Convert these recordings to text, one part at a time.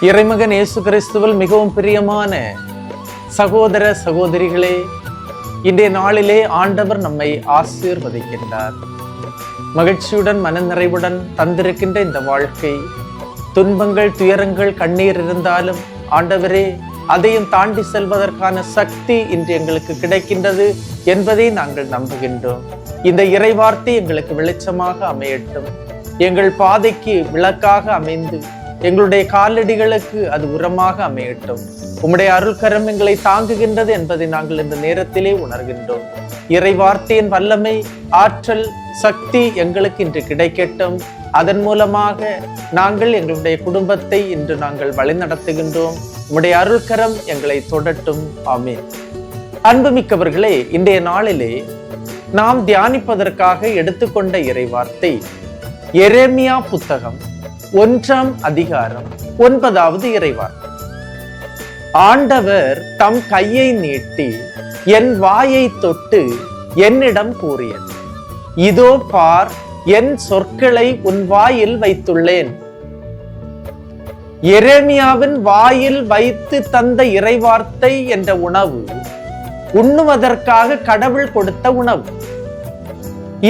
இறைமகன் இயேசு கிறிஸ்துவில் மிகவும் பிரியமான சகோதர சகோதரிகளே, இன்றைய நாளிலே ஆண்டவர் நம்மை ஆசீர்வதிக்கின்றார். மகிழ்ச்சியுடன் மனநிறைவுடன் தந்திருக்கின்ற இந்த வாழ்க்கை, துன்பங்கள், துயரங்கள், கண்ணீர் இருந்தாலும் ஆண்டவரே அதையும் தாண்டி செல்வதற்கான சக்தி இன்று எங்களுக்கு கிடைக்கின்றது என்பதை நாங்கள் நம்புகின்றோம். இந்த இறைவார்த்தை எங்களுக்கு வெளிச்சமாக அமையட்டும், எங்கள் பாதைக்கு விளக்காக அமைந்து எங்களுடைய காலடிகளுக்கு அது உரமாக அமையட்டும். உம்முடைய அருள்கரம் எங்களை தாங்குகின்றது என்பதை நாங்கள் இந்த நேரத்திலே உணர்கின்றோம். இறைவார்த்தையின் வல்லமை, ஆற்றல், சக்தி எங்களுக்கு இன்று கிடைக்கட்டும். அதன் மூலமாக நாங்கள் எங்களுடைய குடும்பத்தை இன்று நாங்கள் வழிநடத்துகின்றோம். உம்முடைய அருள்கரம் எங்களை தொடட்டும். ஆமென். அன்புமிக்கவர்களே, இன்றைய நாளிலே நாம் தியானிப்பதற்காக எடுத்துக்கொண்ட இறைவார்த்தை எரேமியா புத்தகம் 1ஆம் அதிகாரம் 9வது இறைவார்த்தை. ஆண்டவர் தம் கையை நீட்டி என் வாயை தொட்டு என்னிடம் கூறியது, இதோ பார், என் சொற்களை உன் வாயில் வைத்துள்ளேன். எரேமியாவின் வாயில் வைத்து தந்த இறைவார்த்தை என்ற உணவு உண்ணுவதற்காக கடவுள் கொடுத்த உணவு.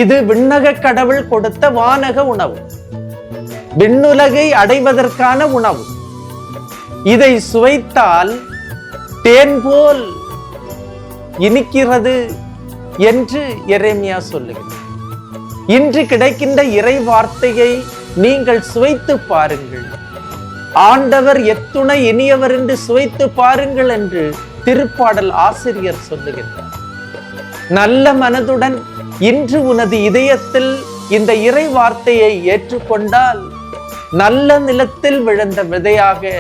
இது விண்ணக கடவுள் கொடுத்த வானக உணவு, விண்ணுலகை அடைவதற்கான உணவு. இதை சுவைத்தால் தேன் போல் இனிக்கிறது என்று எரேமியா சொல்லுகிறார். இன்று கிடைக்கின்ற இறை வார்த்தையை நீங்கள் சுவைத்து பாருங்கள். ஆண்டவர் எத்துணை இனியவர் என்று சுவைத்து பாருங்கள் என்று திருப்பாடல் ஆசிரியர் சொல்லுகின்றார். நல்ல மனதுடன் இன்று உனது இதயத்தில் இந்த இறை வார்த்தையை ஏற்றுக்கொண்டால் நல்ல நிலத்தில் விழுந்த விதையாக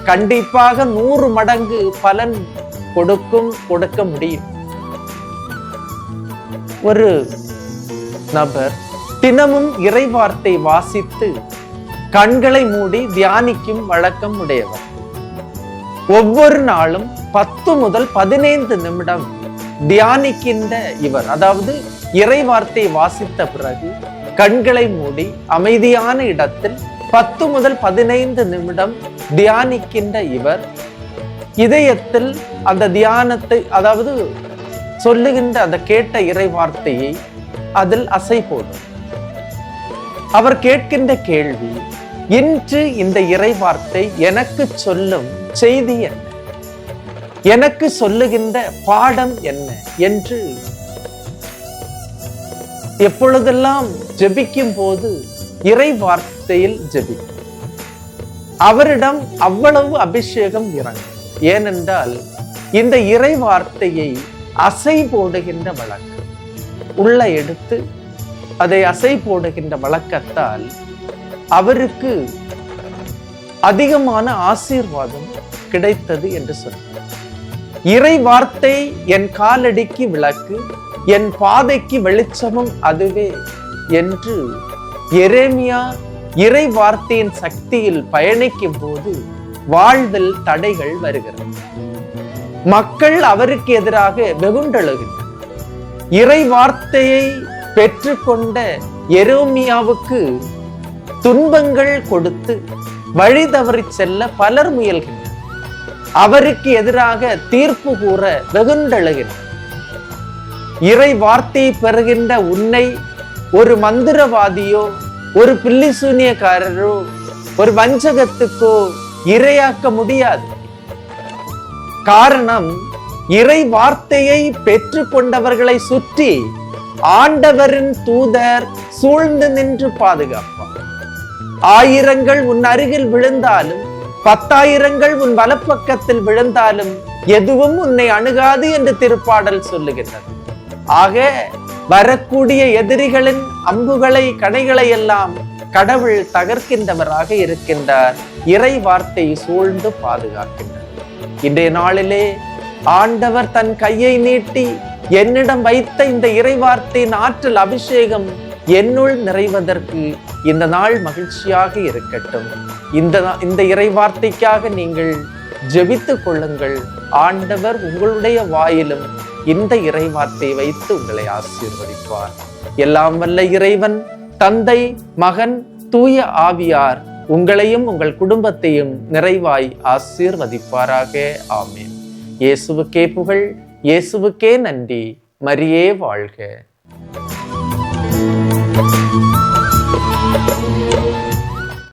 கண்டிப்பாக 100 மடங்கு பலன் கொடுக்க முடியும். ஒரு நபர் தினமும் இறை வார்த்தை வாசித்து கண்களை மூடி தியானிக்கும் வழக்கம் உடையவர். ஒவ்வொரு நாளும் 10 முதல் 15 நிமிடம் தியானிக்கின்ற இவர், அதாவது இறை வார்த்தை வாசித்த பிறகு கண்களை மூடி அமைதியான இடத்தில் 10 முதல் 15 நிமிடம் தியானிக்கின்ற இவர் இதயத்தில் அந்த தியானத்தை, அதாவது சொல்லுகின்ற அந்த கேட்ட இறை வார்த்தையை அதில் அசை போடும். அவர் கேட்கின்ற கேள்வி, இன்று இந்த இறை வார்த்தை எனக்கு சொல்லும் செய்தி என்ன, எனக்கு சொல்லுகின்ற பாடம் என்ன என்று எப்பொழுதெல்லாம் ஜெபிக்கும் போது இறை வார்த்தையில் ஜெபிக்கும். அவரிடம் அவ்வளவு அபிஷேகம் இறங்கும். ஏனென்றால் இந்த இறை வார்த்தையை அசை போடுகின்ற வழக்கம், உள்ள எடுத்து அதை அசை போடுகின்ற வழக்கத்தால் அவருக்கு அதிகமான ஆசீர்வாதம் கிடைத்தது என்று சொன்னார். இறை வார்த்தை என் காலடிக்கு விளக்கு, என் பாதைக்கு வெளிச்சமும் அதுவே என்று எரேமியா இறை வார்த்தையின் சக்தியில் பயணிக்கும் போது வாழ்வில் தடைகள் வருகிறது. மக்கள் அவருக்கு எதிராக வெகுண்டெழுகின்றனர். இறை வார்த்தையை பெற்றுக்கொண்ட எரேமியாவுக்கு துன்பங்கள் கொடுத்து வழி தவறி செல்ல பலர் முயல்கின்றனர். அவருக்கு எதிராக தீர்ப்பு கூற வெகுண்டெழுகின்றனர். இறை வார்த்தையை பெறுகின்ற உன்னை ஒரு மந்திரவாதியோ, ஒரு பில்லி சூனியக்காரரோ, ஒரு வஞ்சகத்துக்கோ இரையாக்க முடியாது. காரணம், இறை வார்த்தையை பெற்று கொண்டவர்களை சுற்றி ஆண்டவரின் தூதர் சூழ்ந்து நின்று பாதுகாப்பார். 1000 உன் அருகில் விழுந்தாலும் 10,000 உன் வலப்பக்கத்தில் விழுந்தாலும் எதுவும் உன்னை அணுகாது என்று திருப்பாடல் சொல்லுகின்றது. ஆக வரக்கூடிய எதிரிகளின் அம்புகளை, கணைகளை எல்லாம் கடவுள் தகர்க்கின்றவராக இருக்கின்றார். இறை வார்த்தை சூழ்ந்து பாதுகாக்கின்றார். இன்றைய நாளிலே ஆண்டவர் தன் கையை நீட்டி என்னிடம் வைத்த இந்த இறை வார்த்தையின் ஆற்றல், அபிஷேகம் என்னுள் நிறைவதற்கு இந்த நாள் மகிழ்ச்சியாக இருக்கட்டும். இந்த இறை வார்த்தைக்காக நீங்கள் ஜெபித்துக் கொள்ளுங்கள். ஆண்டவர் உங்களுடைய வாயிலும் இந்த இறை வார்த்தையை வைத்து உங்களை ஆசீர்வதிப்பார். எல்லாம் வல்ல இறைவன், தந்தை, மகன், தூய ஆவியார் உங்களையும் உங்கள் குடும்பத்தையும் நிறைவாய் ஆசீர்வதிப்பாராக. ஆமென். இயேசுவுக்கே புகழ், இயேசுவுக்கே நன்றி. மரியே வாழ்க.